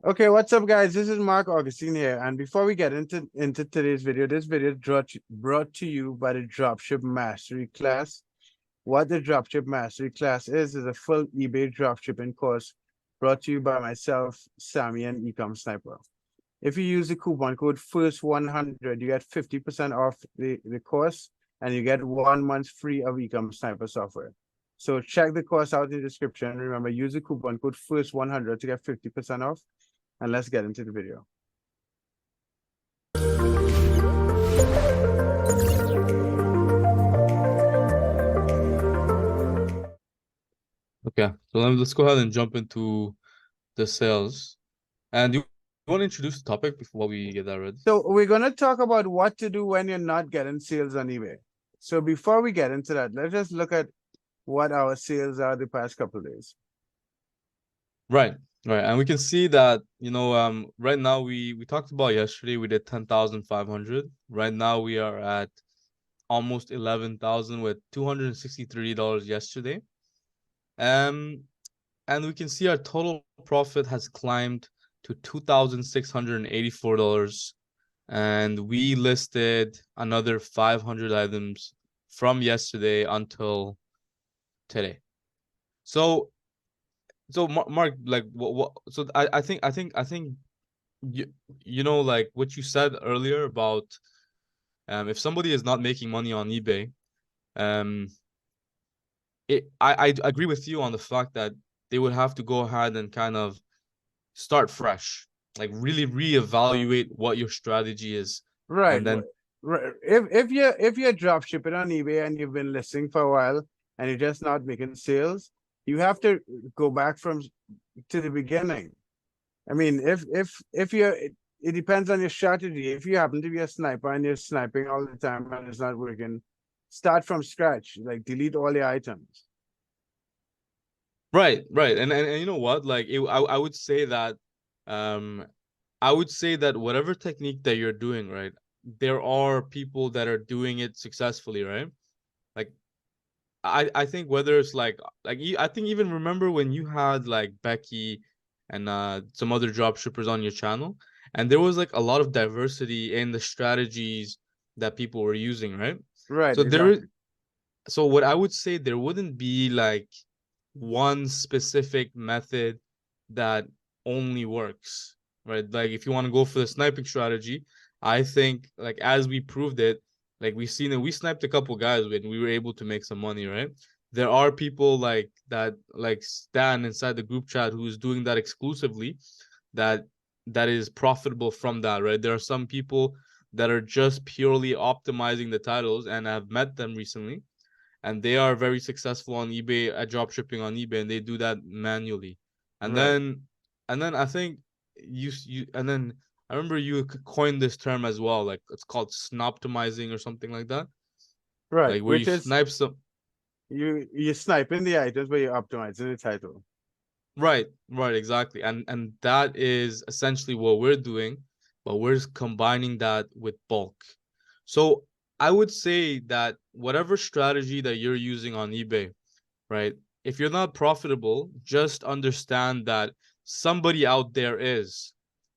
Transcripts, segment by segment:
Okay, what's up, guys? This is Marc Augustine here, and before we get into today's video, this video is brought to you by the Dropship Mastery class. What the Dropship Mastery class is a full eBay dropshipping course brought to you by myself, Sammy, and Ecom Sniper. If you use the coupon code FIRST100, you get 50% off the course, and you get 1 month free of Ecom Sniper software. So check the course out in the description. Remember, use the coupon code FIRST100 to get 50% off. And let's get into the video. Okay, so let's go ahead and jump into the sales. And you want to introduce the topic before we get that ready? So we're going to talk about what to do when you're not getting sales on eBay. So before we get into that, let's just look at what our sales are the past couple of days. Right. And we can see that, right now we talked about yesterday, we did 10,500. Right now we are at almost 11,000 with $263 yesterday. And we can see our total profit has climbed to $2,684. And we listed another 500 items from yesterday until today. So Marc, like what so I think like what you said earlier about if somebody is not making money on eBay, I agree with you on the fact that they would have to go ahead and kind of start fresh, like really reevaluate what your strategy is. Right. And then Right. If you're drop shipping on eBay and you've been listing for a while and you're just not making sales, you have to go back to the beginning. I mean, if you're it depends on your strategy. If you happen to be a sniper and you're sniping all the time and it's not working, start from scratch. Like delete all the items. right. And you know what? Like I would say that um whatever technique that you're doing, right, there are people that are doing it successfully, right? Like I think whether it's I think even remember when you had like Becky and some other drop shippers on your channel, and there was like a lot of diversity in the strategies that people were using, right? Right, So there is exactly. so what I would say, there wouldn't be like one specific method that only works, right? Like if you want to go for the sniping strategy, I think like as we proved it, like we've seen it, we sniped a couple guys and we were able to make some money, right? There are people like that, like Stan inside the group chat, who's doing that exclusively, that is profitable from that, right? There are some people that are just purely optimizing the titles, and I've met them recently, and they are very successful on eBay at drop shipping on eBay, and they do that manually. And Right. then I think you and then I remember you coined this term as well, like it's called snoptimizing or something like that, Right. like where you Which is snipe some. you're sniping the items, but you're optimizing the title. Right, exactly. And that is essentially what we're doing, but we're combining that with bulk. So I would say that whatever strategy that you're using on eBay, right? If you're not profitable, just understand that somebody out there is,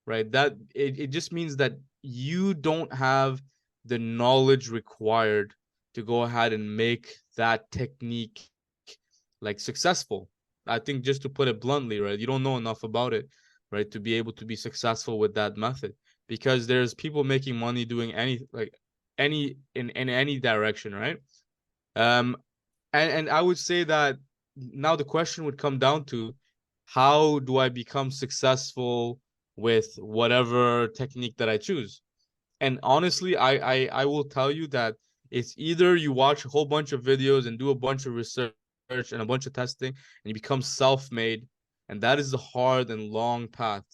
right? That it just means that you don't have the knowledge required to go ahead and make that technique like successful. I think, just to put it bluntly, right? You don't know enough about it, right, to be able to be successful with that method, because there's people making money doing any in any direction, right? Um, and I would say that now the question would come down to, how do I become successful with whatever technique that I choose? And honestly, I will tell you that it's either you watch a whole bunch of videos and do a bunch of research and a bunch of testing, and you become self-made, and that is the hard and long path,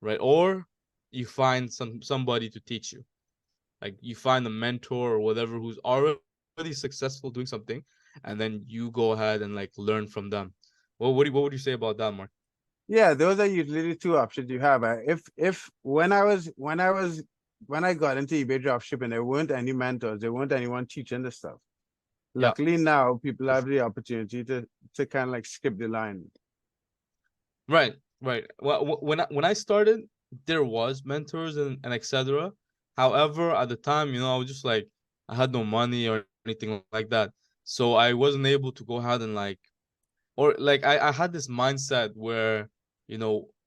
right? Or you find somebody to teach you, like you find a mentor or whatever who's already successful doing something, and then you go ahead and like learn from them. Well, what would you say about that, Marc? Yeah, those are usually the two options you have. If when I got into eBay drop shipping, there weren't any mentors, there weren't anyone teaching the stuff. Yeah, Luckily now people have the opportunity to kind of like skip the line. right. Right. Well, when I started, there was mentors and etc. However, at the time, I was just like I had no money or anything like that, so I wasn't able to go ahead and like, or like I had this mindset where,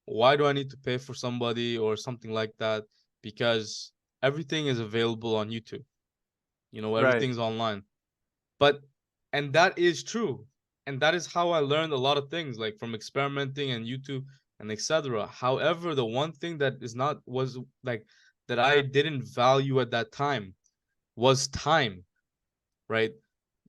why do I need to pay for somebody or something like that? Because everything is available on YouTube. Right. Everything's online. But and that is true. And that is how I learned a lot of things, like from experimenting and YouTube and etc. However, the one thing that is not was like that I didn't value at that time was time, right?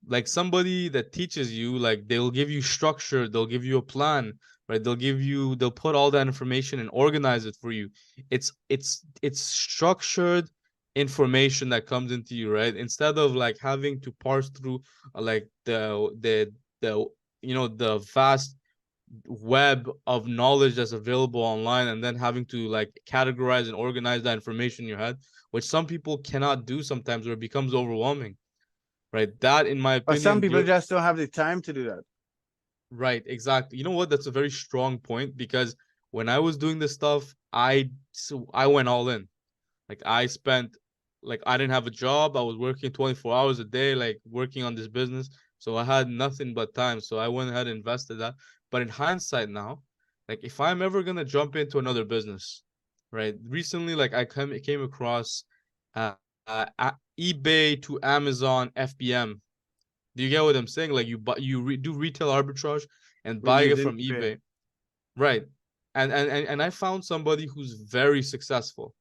Like somebody that teaches you, like they'll give you structure, they'll give you a plan, right? They'll put all that information and organize it for you. It's structured information that comes into you, right? Instead of like having to parse through like the the vast web of knowledge that's available online, and then having to like categorize and organize that information in your head, which some people cannot do sometimes, or it becomes overwhelming, right? That, in my But some opinion, people you're just don't have the time to do that. right. Exactly. You know what? That's a very strong point, because when I was doing this stuff, I went all in. Like I spent, like I didn't have a job. I was working 24 hours a day, like working on this business. So I had nothing but time. So I went ahead and invested that. But in hindsight now, like if I'm ever gonna jump into another business, right? Recently, like I came across eBay to Amazon FBM. Do you get what I'm saying? Like do retail arbitrage and We're buying it using from eBay. eBay, right? And I found somebody who's very successful,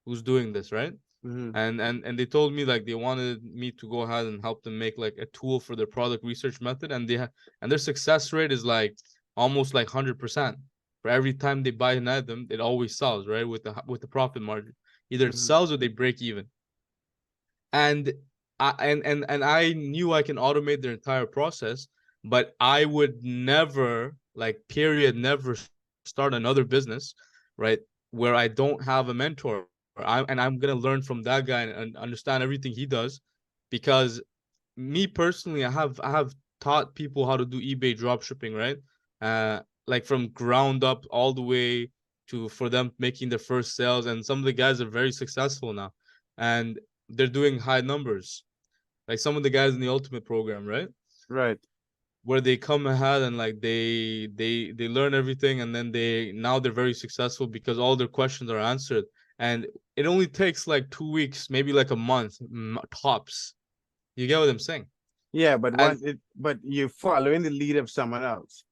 who's doing this, right? Hmm. And they told me like they wanted me to go ahead and help them make like a tool for their product research method, and and their success rate is like almost like 100%. For every time they buy an item, it always sells, right? With the profit margin, either it Hmm. sells or they break even. And I knew I can automate their entire process, but I would never, like period, never start another business, right, where I don't have a mentor. I'm gonna learn from that guy and understand everything he does, because me personally, I have taught people how to do eBay drop shipping, right? Like from ground up all the way to for them making their first sales, and some of the guys are very successful now, and they're doing high numbers. Like some of the guys in the ultimate program, right? Right. Where they come ahead and like they learn everything, and then they're very successful because all their questions are answered, and it only takes like 2 weeks, maybe like a month, tops. You get what I'm saying? Yeah, but And but you're following the lead of someone else.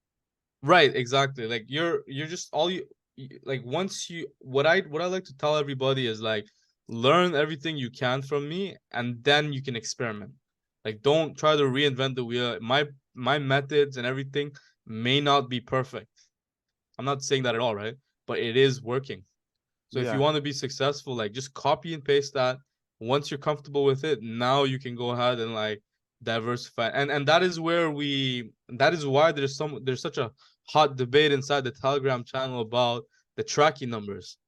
right, exactly. Like you're just like once you what I like to tell everybody is like learn everything you can from me, and then you can experiment. Like don't try to reinvent the wheel. My methods and everything may not be perfect. I'm not saying that at all, right? But it is working. So if you Yeah. want to be successful, like just copy and paste that. Once you're comfortable with it, now you can go ahead and like diversify. And that is why there's such a hot debate inside the Telegram channel about the tracking numbers.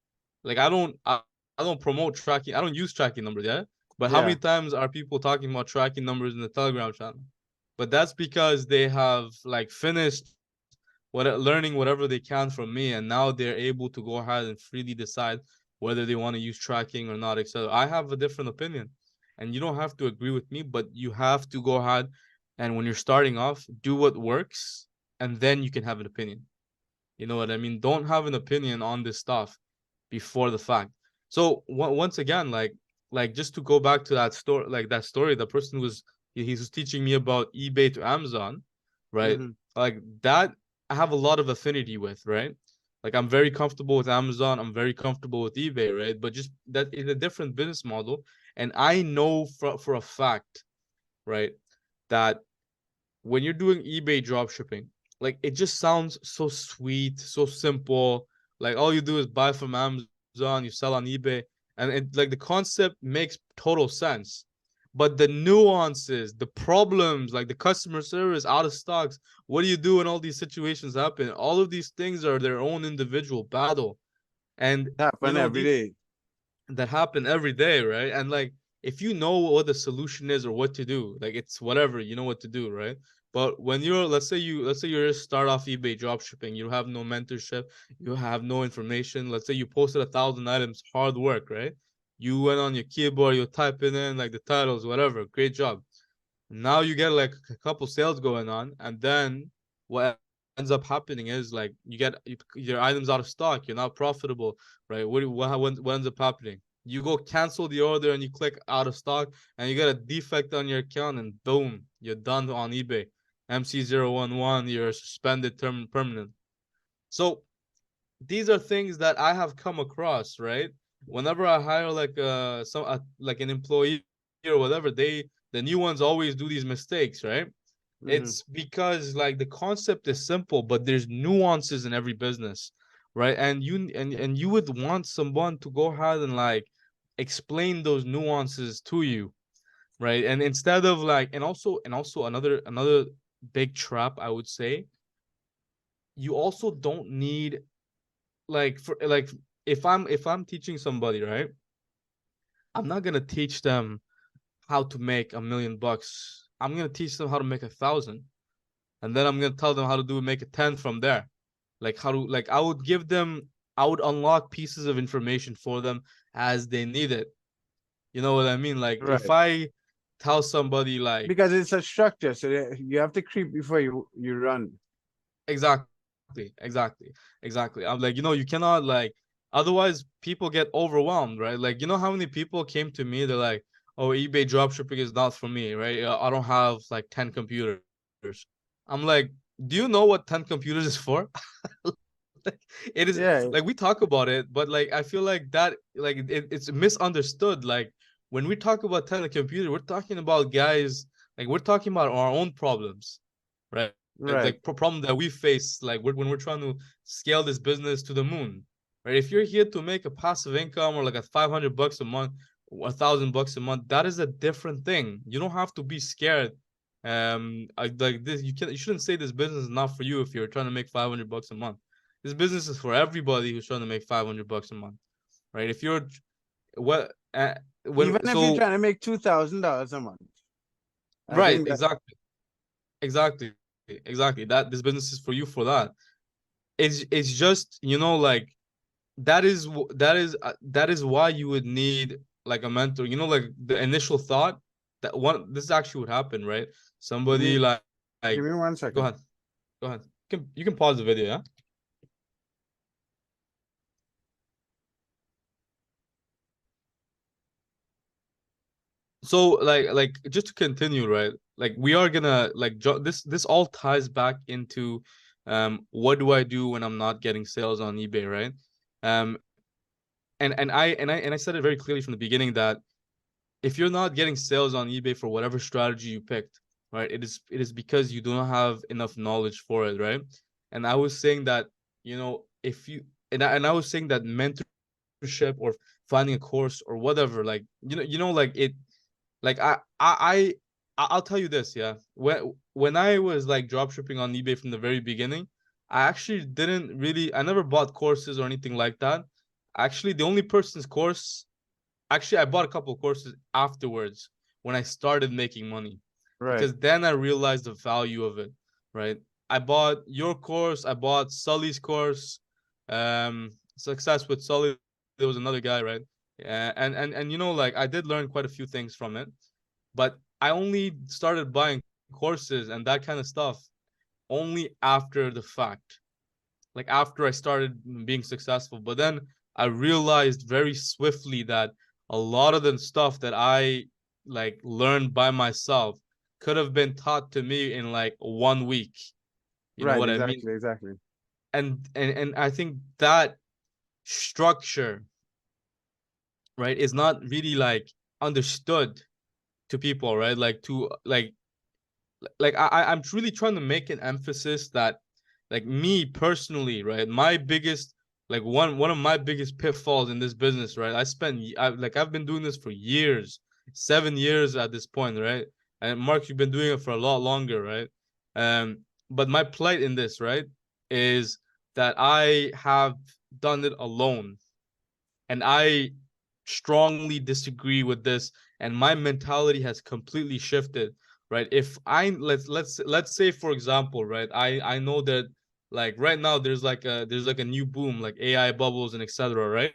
Like I don't promote tracking. I don't use tracking numbers, yeah. But how many Yeah. times are people talking about tracking numbers in the Telegram channel? But that's because they have like finished learning whatever they can from me, and now they're able to go ahead and freely decide whether they want to use tracking or not, etc. I have a different opinion, and you don't have to agree with me, but you have to go ahead and when you're starting off, do what works, and then you can have an opinion. You know what I mean? Don't have an opinion on this stuff before the fact. So once again, like just to go back to that story, the person who was he was teaching me about eBay to Amazon, right? Hmm. Like that, I have a lot of affinity with, right? Like I'm very comfortable with Amazon, I'm very comfortable with eBay, right? But just that is a different business model, and I know for a fact, right, that when you're doing eBay drop shipping, like it just sounds so sweet, so simple. Like all you do is buy from Amazon, you sell on eBay, and like the concept makes total sense. But the nuances, the problems, like the customer service, out of stocks, what do you do when all these situations happen? All of these things are their own individual battle. And Happen every these day. that happen every day, right? And like if you know what the solution is or what to do, like it's whatever, you know what to do, right? But when you're, let's say you're just start off eBay dropshipping, you have no mentorship, you have no information. Let's say you posted 1,000 items, hard work, right? You went on your keyboard, you're typing in like the titles, whatever. Great job. Now you get like a couple sales going on, and then what ends up happening is like you get your items out of stock. You're not profitable, right? What ends up happening? You go cancel the order and you click out of stock, and you get a defect on your account, and boom, you're done on eBay. MC011, you're suspended permanent. So these are things that I have come across, right? Whenever I hire like like an employee or whatever, the new ones always do these mistakes, right? Mm-hmm. It's because like the concept is simple, but there's nuances in every business, right? And you would want someone to go ahead and like explain those nuances to you, right? And instead of like, and also another big trap, I would say, you also don't need like for like if I'm teaching somebody, right? I'm not gonna teach them how to make $1,000,000. I'm gonna teach them how to make 1,000, and then I'm gonna tell them how to make a 10 from there. Like how to like I would unlock pieces of information for them as they need it. You know what I mean? Like if Right. I tell somebody like Because it's a structure, so you have to creep before you run. exactly, exactly, exactly. I'm like, you cannot like, otherwise people get overwhelmed, right? Like, you know how many people came to me, they're like, oh, eBay dropshipping is not for me, right? I don't have like 10 computers. I'm like, do you know what 10 computers is for? Like, it is Yeah, like we talk about it, but like I feel like that like it's misunderstood. Like when we talk about 10 computer, we're talking about guys, like we're talking about our own problems, right? right. Like problem that we face, like when we're trying to scale this business to the moon, right? If you're here to make a passive income or like a $500 a month, $1,000 a month, that is a different thing. You don't have to be scared. Like this, you shouldn't say this business is not for you if you're trying to make $500 a month. This business is for everybody who's trying to make $500 a month, right? If you're what Even when if you're so trying to make $2,000 a month, I right, think that exactly, exactly. That this business is for you for that. It's just like that is why you would need like a mentor. Like the initial thought that one this actually would happen, right? give me Somebody like give me one go second. ahead, go ahead. You can pause the video, yeah. So like just to continue, right? Like we are gonna like this all ties back into what do I do when I'm not getting sales on eBay, right? Um and I said it very clearly from the beginning that if you're not getting sales on eBay for whatever strategy you picked, right, it is because you do not have enough knowledge for it, right? And I was saying that, if you and I was saying that mentorship or finding a course or whatever, like like it like I'll tell you this, yeah. When I was like drop shipping on eBay from the very beginning, I never bought courses or anything like that. Actually, the only person's course, actually, I bought a couple of courses afterwards when I started making money, Right. because then I realized the value of it, right? I bought your course, I bought Sully's course, Success with Sully. There was another guy, right? And like I did learn quite a few things from it, but I only started buying courses and that kind of stuff only after the fact, like after I started being successful. But then I realized very swiftly that a lot of the stuff that I like learned by myself could have been taught to me in like 1 week. You know Right, what I mean? exactly, exactly. And I think that structure, right, is not really like understood to people, right? Like to like I'm truly trying to make an emphasis that, like, me personally, right, my biggest, like, one of my biggest pitfalls in this business, right, I've been doing this for years, 7 years at this point, right? And Mark, you've been doing it for a lot longer, right? But my plight in this, right, is that I have done it alone, and I strongly disagree with this, and my mentality has completely shifted. right? If I let's say for example, right, I know that like right now there's like a new boom like AI bubbles and etc. Right?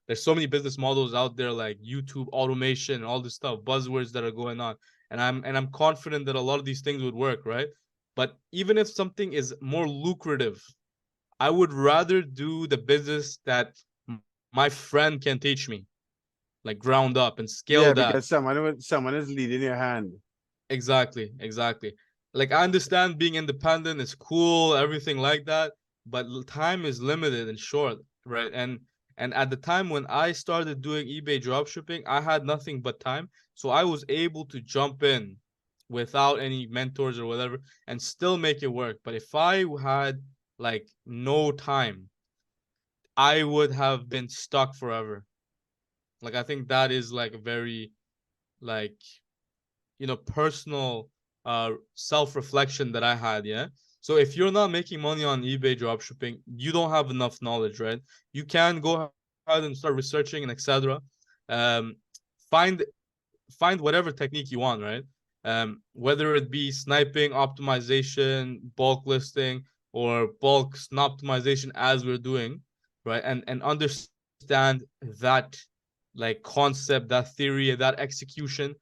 There's so many business models out there like YouTube automation and all this stuff, buzzwords that are going on, and I'm confident that a lot of these things would work, right? But even if something is more lucrative, I would rather do the business that my friend can teach me, like ground up and scale Yeah, that. because someone is leading your hand. Exactly, exactly. Like I understand being independent is cool, everything like that, but time is limited and short, right? And at the time when I started doing eBay dropshipping, I had nothing but time, so I was able to jump in without any mentors or whatever and still make it work. But if I had like no time, I would have been stuck forever. Like I think that is like a very like personal self-reflection that I had, yeah. So if you're not making money on eBay dropshipping, you don't have enough knowledge, right? You can go ahead and start researching and etc. Um, find find whatever technique you want, right? Whether it be sniping, optimization, bulk listing, or bulk optimization as we're doing, right? And understand that like concept, that theory, that execution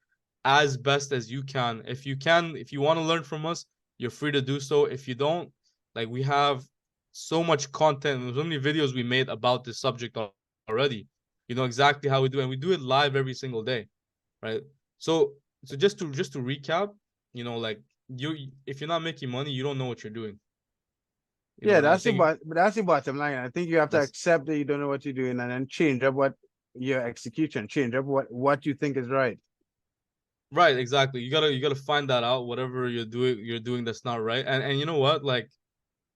as best as you can. If you want to learn from us, you're free to do so. If you don't, like we have so much content, so many videos we made about this subject already. You know exactly how we do, and we do it live every single day, right? So just to recap, like if you're not making money, you don't know what you're doing. Yeah, And I that's think that's the bottom line. I think you have to that's accept that you don't know what you're doing and then change up what your execution, change up what you think is right. right, exactly. You gotta find that out, whatever you're doing that's not right. And you know what? Like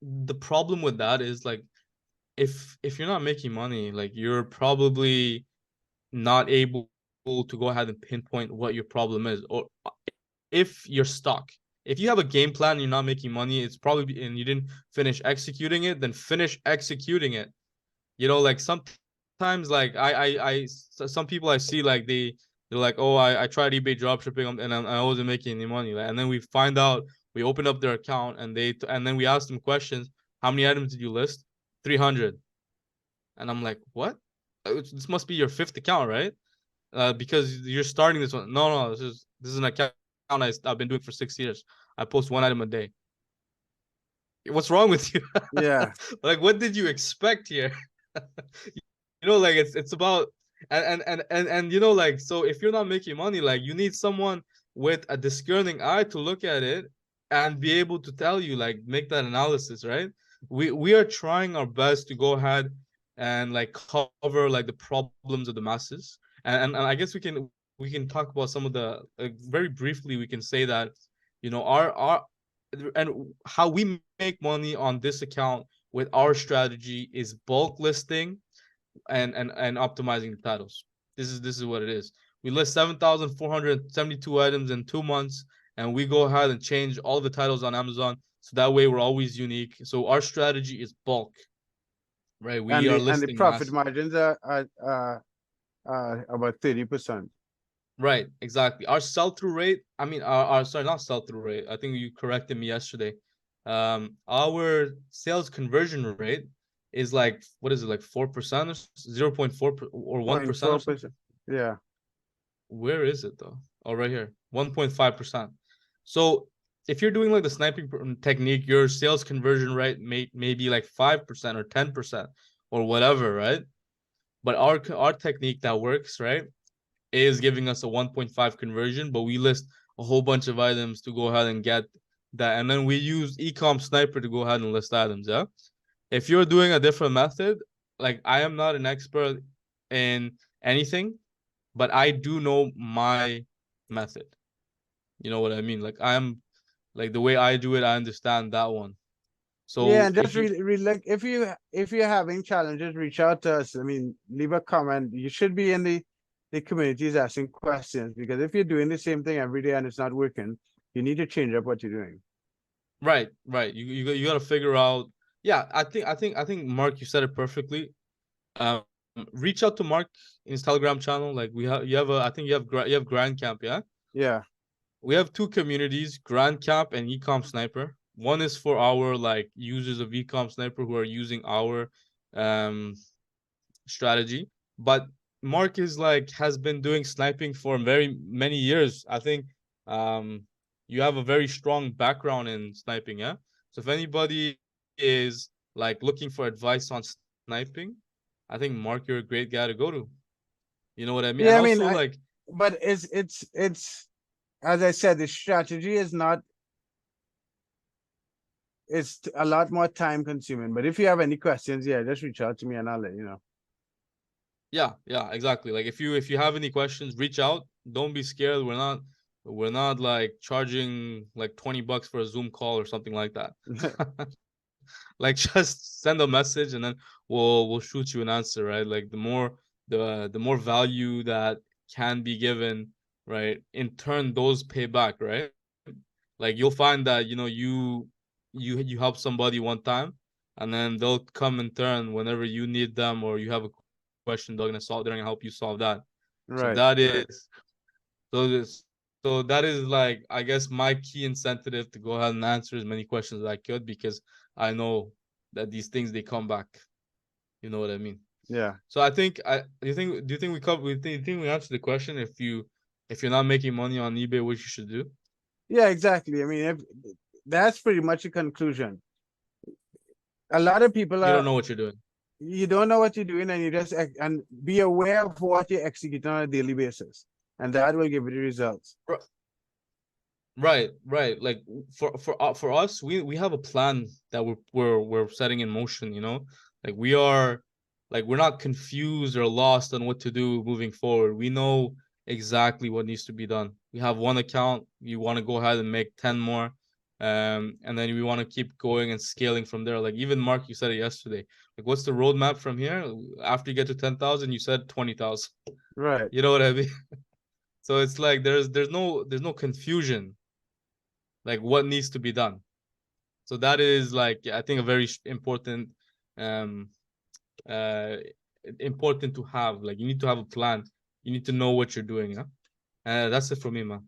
the problem with that is like if you're not making money, like you're probably not able to go ahead and pinpoint what your problem is, or if you're stuck. If you have a game plan and you're not making money, it's probably and you didn't finish executing it, then finish executing it. Like sometimes like some people I see like they're like, oh, I tried eBay dropshipping and I wasn't making any money. And then we find out, we open up their account and then we ask them questions. How many items did you list? 300. And I'm like, what? This must be your fifth account, right? Because you're starting this one. No, no, this is an account I've been doing for 6 years. I post one item a day. What's wrong with you? Yeah. Like, what did you expect here? Like it's about and like so if you're not making money, like you need someone with a discerning eye to look at it and be able to tell you, like make that analysis, right? We are trying our best to go ahead and like cover like the problems of the masses, and I guess we can talk about some of the very briefly. We can say that our and how we make money on this account with our strategy is bulk listing and optimizing the titles. This is what it is. We list 7,472 items in 2 months, and we go ahead and change all the titles on Amazon. So that way we're always unique. So our strategy is bulk, right? We And are the listing profit mass. margins are about 30%. Right, exactly. Our sell-through rate, I mean, our sorry, not sell-through rate. I think you corrected me yesterday. Our sales conversion rate is like, what is it, like 4% or 0.4 or 1% or something? 0.4%. Yeah. Where is it though? Oh, right here, 1.5%. So if you're doing like the sniping technique, your sales conversion rate may be like 5% or 10% or whatever, right? But our technique that works, right, is giving us a 1.5 conversion, but we list a whole bunch of items to go ahead and get that. And then we use ecom sniper to go ahead and list items. Yeah. If you're doing a different method, like I am not an expert in anything, but I do know my method. You know what I mean? Like I'm like the way I do it, I understand that one. Yeah, So and just if you like if you're having challenges, reach out to us. I mean, leave a comment. You should be in the communities asking questions, because if you're doing the same thing every day and it's not working, you need to change up what you're doing. right, you got to figure out. Yeah, I think Mark, you said it perfectly. Um, reach out to Mark in his Telegram channel. Like we have, you have a, I think you have Grand Camp, yeah. Yeah. we have two communities, Grand Cap and Ecom Sniper. One is for our like users of Ecom Sniper who are using our strategy, but Marc is like has been doing sniping for very many years. I think you have a very strong background in sniping, yeah. So if anybody is like looking for advice on sniping, I think Marc, you're a great guy to go to. You know what I mean? Yeah, And I mean, also like but it's as I said, the strategy is not. It's a lot more time consuming. But if you have any questions, yeah, just reach out to me and I'll let you know. yeah, exactly. Like if you have any questions, reach out. Don't be scared. We're not like charging like $20 for a Zoom call or something like that. Like just send a message and then we'll shoot you an answer, right? Like the more value that can be given, right? In turn, those pay back, right? Like you'll find that you help somebody one time, and then they'll come in turn whenever you need them or you have a question. They're gonna help you solve that. So Right. that is so this so that is like I guess my key incentive to go ahead and answer as many questions as I could because I know that these things they come back. You know what I mean? Yeah. So I think I do you think we cover do you think we answered the question if you're not making money on eBay, what you should do? Yeah, exactly. I mean, if, that's pretty much a conclusion. A lot of people You don't are, know what you're doing. you don't know what you're doing and you just, and be aware of what you're executing on a daily basis. And that will give you the results. Right. Like for us, we have a plan that we're setting in motion. You know, like we're not confused or lost on what to do moving forward. We know exactly what needs to be done. We have one account. You want to go ahead and make 10 more, and then we want to keep going and scaling from there. Like even Marc, you said it yesterday. Like, what's the roadmap from here? After you get to 10,000, you said 20,000. Right. You know what I mean? So it's like there's no confusion like what needs to be done. So that is like I think a very important um uh important to have. Like you need to have a plan. You need to know what you're doing, yeah. That's it for me, man.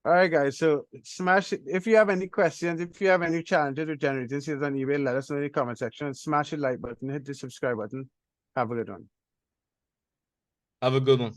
All right, guys. So smash it. If you have any questions, if you have any challenges with generating sales on eBay, let us know in the comment section. Smash the like button, hit the subscribe button. Have a good one. Have a good one.